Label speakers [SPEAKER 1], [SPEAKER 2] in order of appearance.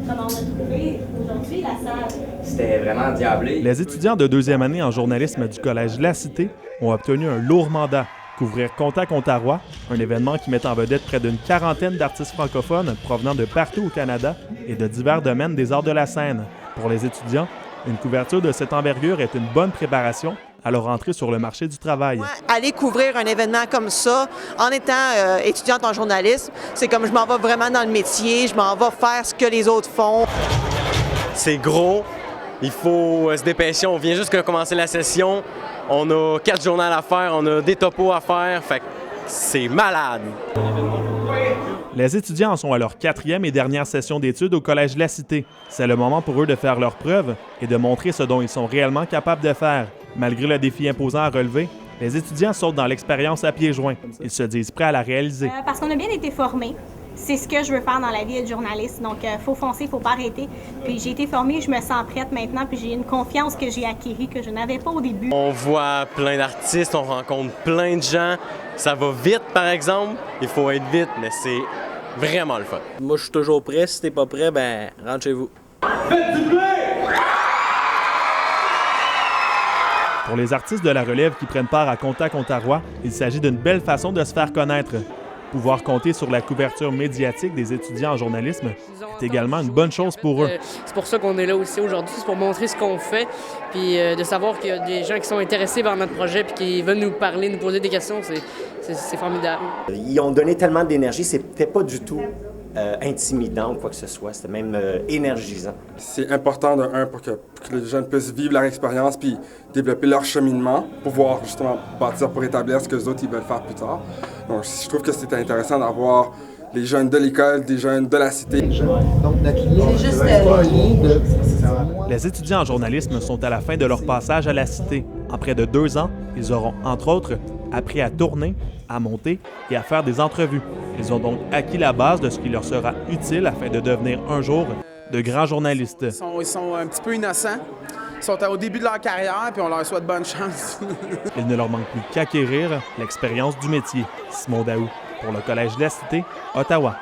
[SPEAKER 1] Comment on a trouvé aujourd'hui la salle?
[SPEAKER 2] C'était vraiment diablé.
[SPEAKER 3] Les étudiants de deuxième année en journalisme du Collège La Cité ont obtenu un lourd mandat, couvrir Contact Ontario, un événement qui met en vedette près d'une quarantaine d'artistes francophones provenant de partout au Canada et de divers domaines des arts de la scène. Pour les étudiants, une couverture de cette envergure est une bonne préparation à leur entrée sur le marché du travail.
[SPEAKER 4] Aller couvrir un événement comme ça, en étant étudiante en journalisme, c'est comme je m'en vais vraiment dans le métier, je m'en vais faire ce que les autres font.
[SPEAKER 5] C'est gros, il faut se dépêcher, on vient juste de commencer la session, on a 4 journaux à faire, on a des topos à faire, fait que c'est malade.
[SPEAKER 3] Les étudiants en sont à leur 4e et dernière session d'études au Collège La Cité. C'est le moment pour eux de faire leurs preuves et de montrer ce dont ils sont réellement capables de faire. Malgré le défi imposant à relever, les étudiants sautent dans l'expérience à pieds joints. Ils se disent prêts à la réaliser.
[SPEAKER 1] Parce qu'on a bien été formés. C'est ce que je veux faire dans la vie de journaliste. Donc, faut foncer, faut pas arrêter. Puis j'ai été formée, je me sens prête maintenant, puis j'ai une confiance que j'ai acquérie que je n'avais pas au début.
[SPEAKER 5] On voit plein d'artistes, on rencontre plein de gens. Ça va vite, par exemple. Il faut être vite, mais c'est vraiment le fun.
[SPEAKER 6] Moi, je suis toujours prêt. Si t'es pas prêt, ben rentre chez vous.
[SPEAKER 3] Pour les artistes de la relève qui prennent part à Contact Ontario, il s'agit d'une belle façon de se faire connaître. Pouvoir compter sur la couverture médiatique des étudiants en journalisme est également une bonne chose pour eux.
[SPEAKER 7] C'est pour ça qu'on est là aussi aujourd'hui, c'est pour montrer ce qu'on fait, puis de savoir qu'il y a des gens qui sont intéressés par notre projet puis qui veulent nous parler, nous poser des questions, c'est formidable.
[SPEAKER 2] Ils ont donné tellement d'énergie, c'était pas du tout intimidant ou quoi que ce soit, c'était même énergisant.
[SPEAKER 8] C'est important pour que les jeunes puissent vivre leur expérience puis développer leur cheminement, pouvoir justement bâtir pour établir ce que les autres ils veulent faire plus tard. Donc je trouve que c'était intéressant d'avoir les jeunes de l'école, des jeunes de la cité.
[SPEAKER 3] Les étudiants en journalisme sont à la fin de leur passage à la Cité. En près de 2 ans, ils auront, entre autres, appris à tourner, à monter et à faire des entrevues. Ils ont donc acquis la base de ce qui leur sera utile afin de devenir un jour de grands journalistes.
[SPEAKER 9] Ils sont un petit peu innocents. Ils sont au début de leur carrière puis on leur souhaite bonne chance.
[SPEAKER 3] Il ne leur manque plus qu'acquérir l'expérience du métier. Simon Daou, pour le Collège de la Cité, Ottawa.